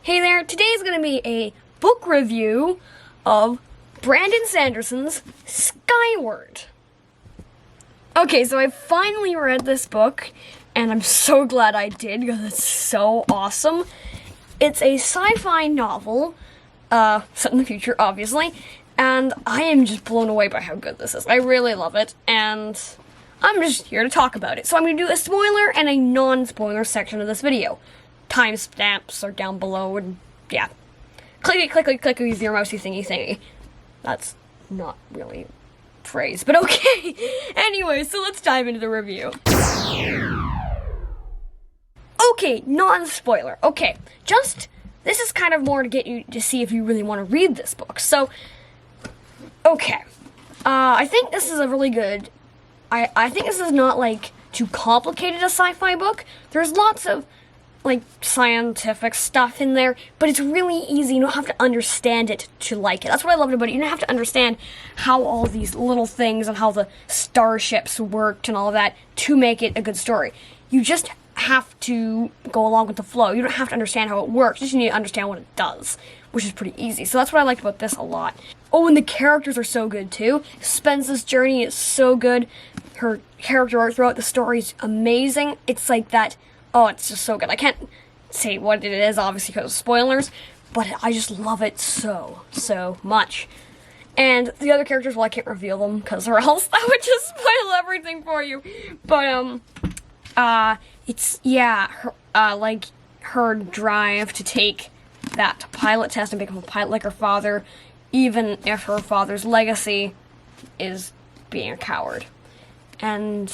Hey there, today's gonna be a book review of Brandon Sanderson's Skyward. Okay, so I finally read this book, and I'm so glad I did, because it's so awesome. It's a sci-fi novel, set in the future, obviously, and I am just blown away by how good this is. I really love it, and I'm just here to talk about it. So I'm going to do a spoiler and a non-spoiler section of this video. Timestamps are down below, and yeah. Clicky, use your mousey thingy. That's not really a phrase, but okay. Anyway, so let's dive into the review. Okay, non-spoiler. Okay, this is kind of more to get you to see if you really want to read this book. So, okay. I think this is a really good... I think this is not, like, too complicated a sci-fi book. There's lots of, like, scientific stuff in there, but it's really easy. You don't have to understand it to like it. That's what I loved about it. You don't have to understand how all these little things and how the starships worked and all of that to make it a good story. You just have to go along with the flow. You don't have to understand how it works. You just need to understand what it does, which is pretty easy. So that's what I liked about this a lot. Oh, and the characters are so good, too. Spence's journey is so good. Her character art throughout the story is amazing. It's like that... Oh, it's just so good. I can't say what it is, obviously, because of spoilers, but I just love it so much. And the other characters, well, I can't reveal them, because or else that would just spoil everything for you. But, it's, yeah, like, her drive to take that pilot test and become a pilot like her father, even if her father's legacy is being a coward. And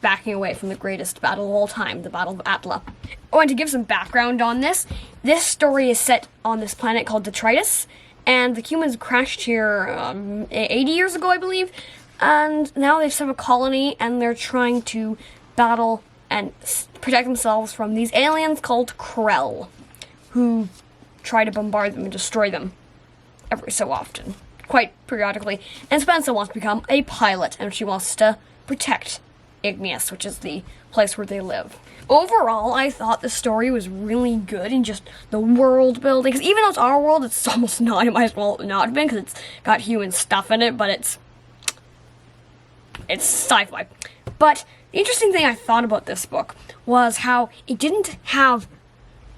backing away from the greatest battle of all time, the Battle of Atla. Oh, and to give some background on this story is set on this planet called Detritus, and the humans crashed here 80 years ago, I believe, and now they've set up a colony, and they're trying to battle and protect themselves from these aliens called Krell, who try to bombard them and destroy them every so often, quite periodically. And Spencer wants to become a pilot, and she wants to protect Igneous, which is the place where they live. Overall, I thought the story was really good in just the world building, because even though it's our world, it's almost not. It might as well not have been, because it's got human stuff in it, but it's sci-fi. But the interesting thing I thought about this book was how it didn't have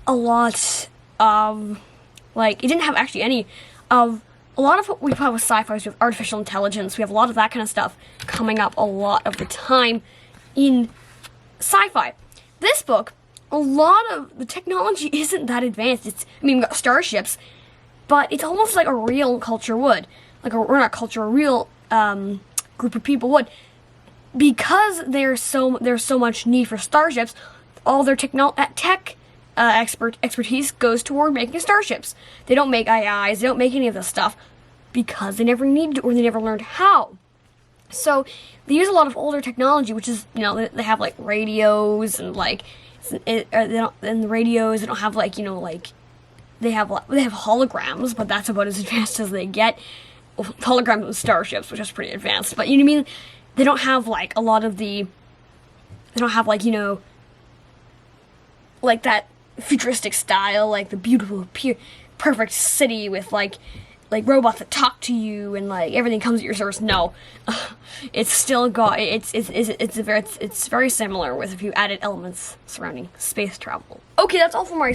a lot of, like, it didn't have actually any of a lot of what we have with sci-fi. We have artificial intelligence. We have a lot of that kind of stuff coming up a lot of the time in sci-fi. This book, a lot of the technology isn't that advanced. I mean, we've got starships, but it's almost like a real culture would. Or not culture, a real group of people would. Because there's so much need for starships, all their expertise goes toward making starships. They don't make AIs, they don't make any of this stuff because they never needed it or they never learned how. So they use a lot of older technology, which is, you know, they have like radios and like, and the radios, they don't have like, you know, like, they have holograms, but that's about as advanced as they get. Holograms and starships, which is pretty advanced, but you know what I mean? They don't have like a lot of they don't have like, you know, like that futuristic style, like the beautiful, perfect city with like robots that talk to you and like everything comes at your service. No, it's still got it's very similar with a few added elements surrounding space travel. Okay, that's all for my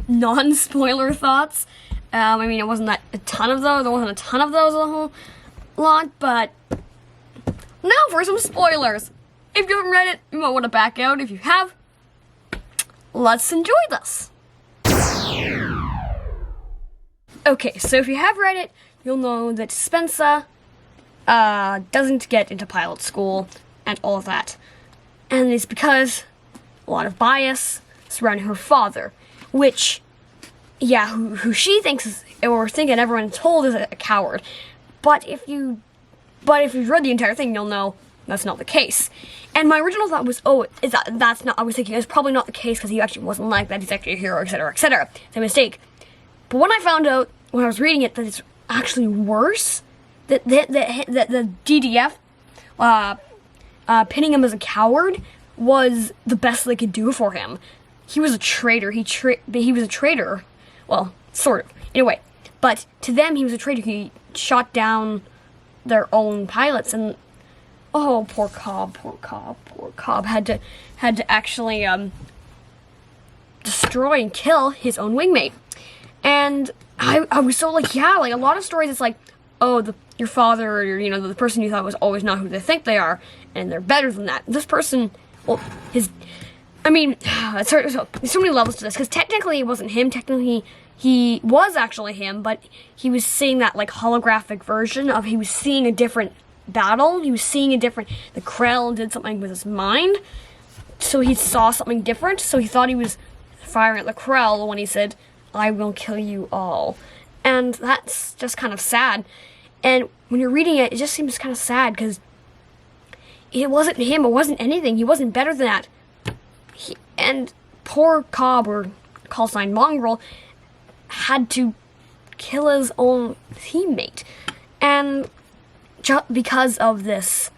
non-spoiler thoughts. I mean, it wasn't a ton of those. There wasn't a ton of those a whole lot, but now for some spoilers. If you haven't read it, you might want to back out. If you have, let's enjoy this. Okay, so if you have read it, you'll know that Spencer doesn't get into pilot school and all of that. And it's because a lot of bias surrounding her father, which, yeah, who she thinks is, or thinking everyone told is a coward. But if you've read the entire thing, you'll know that's not the case. And my original thought was, that's not, I was thinking it's probably not the case because he actually wasn't like that, he's actually a hero, etc., etc. It's a mistake. But when I found out, when I was reading it, that it's actually worse, that the DDF pinning him as a coward was the best they could do for him. he was a traitor. He was a traitor. Well, sort of, in a way. But to them, he was a traitor. He shot down their own pilots, and oh, poor Cobb had to actually destroy and kill his own wingmate. And I was so like, yeah, like a lot of stories, it's like, oh, your father or the person you thought was always not who they think they are, and they're better than that. This person, well, it's hard, there's so many levels to this, because technically it wasn't him. Technically he was actually him, but he was seeing that like holographic version of, he was seeing a different battle. He was seeing the Krell did something with his mind, so he saw something different. So he thought he was firing at the Krell when he said, "I will kill you all," and that's just kind of sad. And when you're reading it, it just seems kind of sad because it wasn't him. It wasn't anything. He wasn't better than that. And poor Cobb, or call sign Mongrel, had to kill his own teammate, and because of this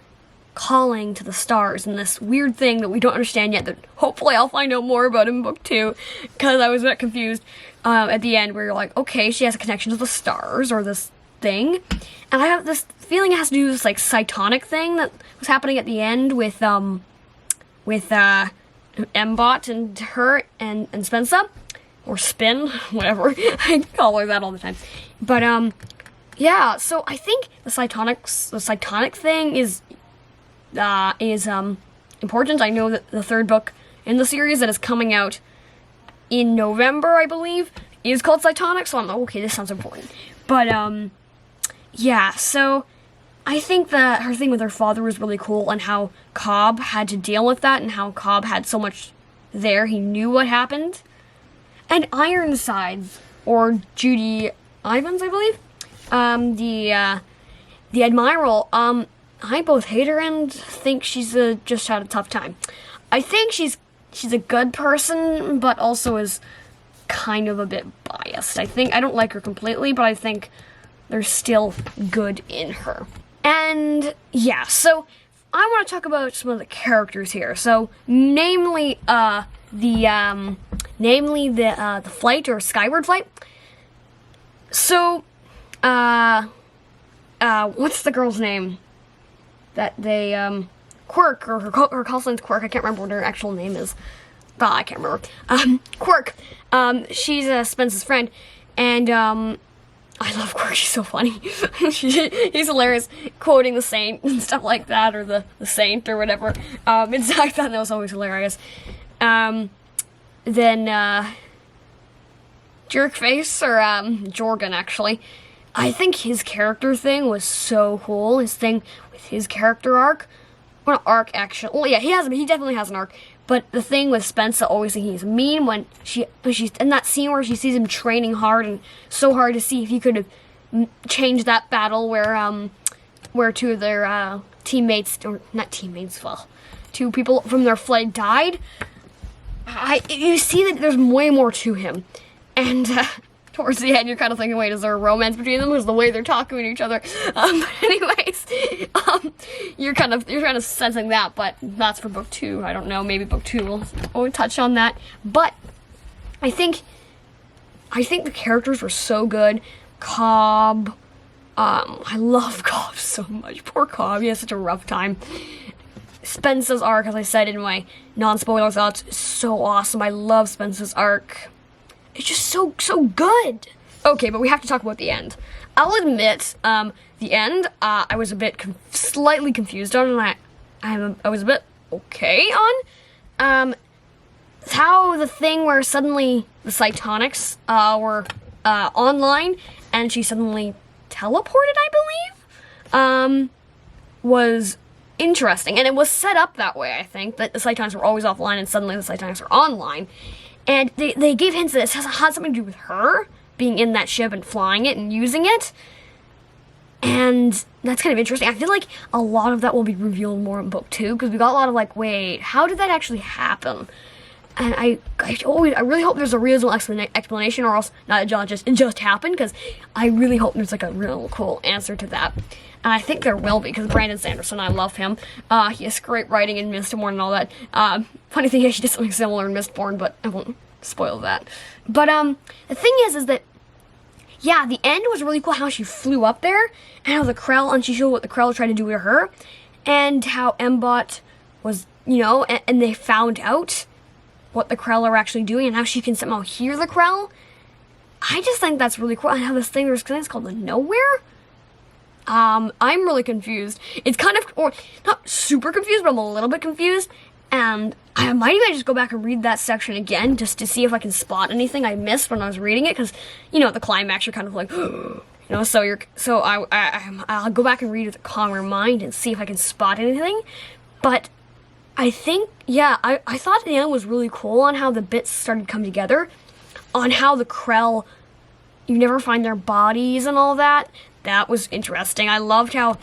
calling to the stars and this weird thing that we don't understand yet, that hopefully I'll find out more about in book 2, because I was a bit confused at the end, where you're like, okay, she has a connection to the stars, or this thing, and I have this feeling it has to do with this like cytonic thing that was happening at the end with Mbot and her and Spensa, or Spin, whatever. I call her that all the time. But yeah, so I think the cytonic thing is important. I know that the 3rd book in the series that is coming out in November, I believe, is called Cytonic, so I'm like, okay, this sounds important. But yeah, so I think that her thing with her father was really cool, and how Cobb had to deal with that, and how Cobb had so much there. He knew what happened. And Ironsides, or Judy Ivans, I believe, the Admiral, I both hate her and think she's just had a tough time. I think she's a good person, but also is kind of a bit biased. I don't like her completely, but I think there's still good in her. And yeah, so I want to talk about some of the characters here. So namely the flight, or Skyward flight. So what's the girl's name that they Quirk, or her call sign's Quirk. I can't remember what her actual name is. I can't remember. Quirk. She's Spence's friend, and I love Quirk. She's so funny. He's hilarious, quoting the Saint and stuff like that, or the Saint or whatever. It's like that. That was always hilarious. Then Jerkface, or Jorgen, actually. I think his character thing was so cool. His thing with his character arc. Well, not arc, actually. Well, yeah, he definitely has an arc. But the thing with Spensa always thinking he's mean, when she's in that scene where she sees him training hard and so hard to see if he could have changed that battle where two of their teammates, or not teammates, well, 2 people from their flight died. You see that there's way more to him. And towards the end, you're kind of thinking, wait, is there a romance between them? Is the way they're talking to each other? But anyways, you're kind of sensing that, but that's for book 2. I don't know, maybe book 2 will touch on that. But I think the characters were so good. Cobb, I love Cobb so much. Poor Cobb, he has such a rough time. Spence's arc, as I said in my non-spoiler thoughts, is so awesome. I love Spence's arc. It's just so good. Okay, but we have to talk about the end. I'll admit, the end, I was a bit slightly confused on, and I was a bit okay on. How the thing where suddenly the Cytonics were online, and she suddenly teleported, I believe, was interesting. And it was set up that way, I think, that the Cytonics were always offline, and suddenly the Cytonics are online. And they gave hints that this had something to do with her being in that ship and flying it and using it. And that's kind of interesting. I feel like a lot of that will be revealed more in book 2, because we got a lot of like, wait, how did that actually happen? And I really hope there's a reasonable explanation, or else not it just happened, because I really hope there's like a real cool answer to that. And I think there will be, because Brandon Sanderson, I love him. He has great writing in Mistborn and all that. Funny thing is, he did something similar in Mistborn, but I won't spoil that. But the thing is that, yeah, the end was really cool, how she flew up there, and how the Krell, and she showed what the Krell tried to do to her, and how Mbot was, you know, and they found out what the Krell are actually doing, and how she can somehow hear the Krell. I just think that's really cool. And how this thing, there's something called the Nowhere. I'm really confused. It's kind of, or not super confused, but I'm a little bit confused. And I might even just go back and read that section again, just to see if I can spot anything I missed when I was reading it. Because, you know, at the climax, you're kind of like, you know, so I'll go back and read it with a calmer mind and see if I can spot anything. But I think, yeah, I thought the end was really cool on how the bits started to come together, on how the Krell, you never find their bodies and all that. That was interesting. I loved how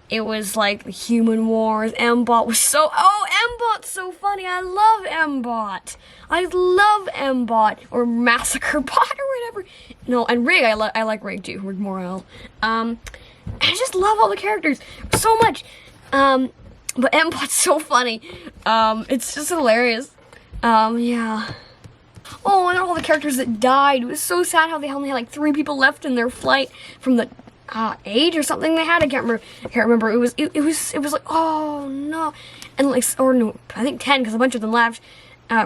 it was like the Human Wars. Mbot was Mbot's so funny. I love Mbot. I love Mbot, or Massacre Bot, or whatever. No, and Rig, I like Rig too, Rig Morale. I just love all the characters so much. But Mbot's so funny. It's just hilarious. Yeah. Oh, and all the characters that died. It was so sad how they only had like 3 people left in their flight from the age or something they had. I can't remember. It was like, oh no. And like, or no, I think 10, because a bunch of them left.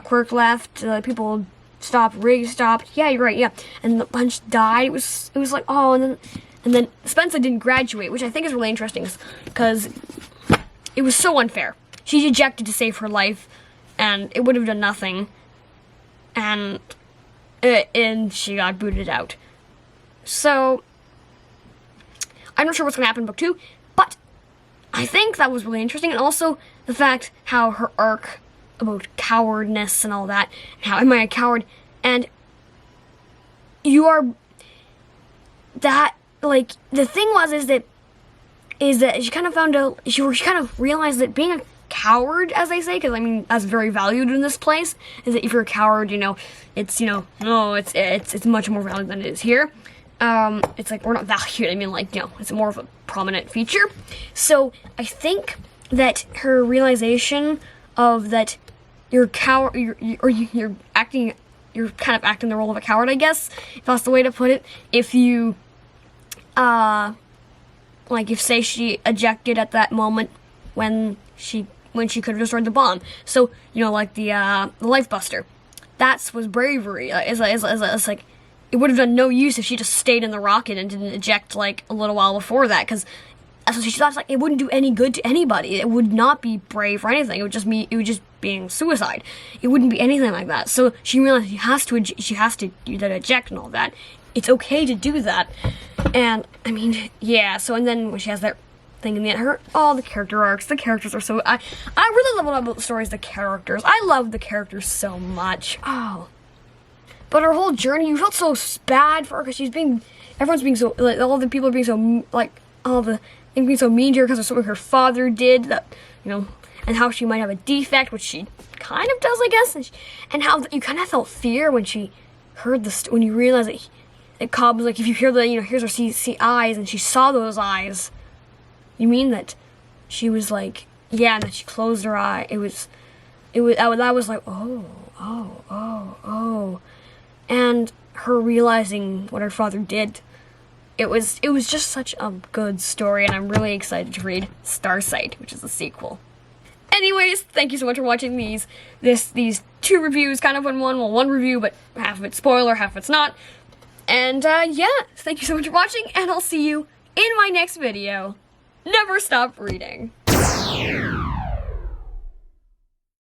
Quirk left. People stopped. Rig stopped. Yeah, you're right. Yeah, and the bunch died. It was like, oh, and then Spencer didn't graduate, which I think is really interesting, because it was so unfair. She ejected to save her life, and it would have done nothing. And she got booted out. So I'm not sure what's going to happen in book 2, but I think that was really interesting. And also the fact how her arc about cowardness and all that, and how am I a coward? And you are that, like, the thing is that she kind of found out, she kind of realized that being a coward, as they say, because I mean that's very valued in this place, is that if you're a coward, you know, it's, you know, no, it's much more valued than it is here. It's like, we're not valued, I mean, like, you know, it's more of a prominent feature. So I think that her realization of that you're a coward, you're kind of acting the role of a coward, I guess, if that's the way to put it. If you like, if say she ejected at that moment when she could have destroyed the bomb. So, you know, like the life buster. That was bravery. It's like, it would have done no use if she just stayed in the rocket and didn't eject like a little while before that, because that's what she thought. Like, it wouldn't do any good to anybody. It would not be brave or anything. It would just being suicide. It wouldn't be anything like that. So she realized she has to eject and all that. It's okay to do that. And I mean, yeah. So, and then when she has that thing in the end, all the character arcs, the characters are so, I really love about the stories, the characters. I love the characters so much. Oh. But her whole journey, you felt so bad for her, because everyone's being so, like, all the people are being so, like, being so mean to her because of something her father did, that, you know, and how she might have a defect, which she kind of does, I guess, and how you kind of felt fear when she heard when you realized that Cobb was like, if you hear the, you know, here's her see eyes, and she saw those eyes, you mean that she was like, yeah, and that she closed her eye. That was like, oh. And her realizing what her father did, it was just such a good story, and I'm really excited to read Starsight, which is the sequel. Anyways, thank you so much for watching these 2 reviews, kind of in one. Well, 1 review, but half of it's spoiler, half of it's not. And yeah, thank you so much for watching, and I'll see you in my next video. Never stop reading.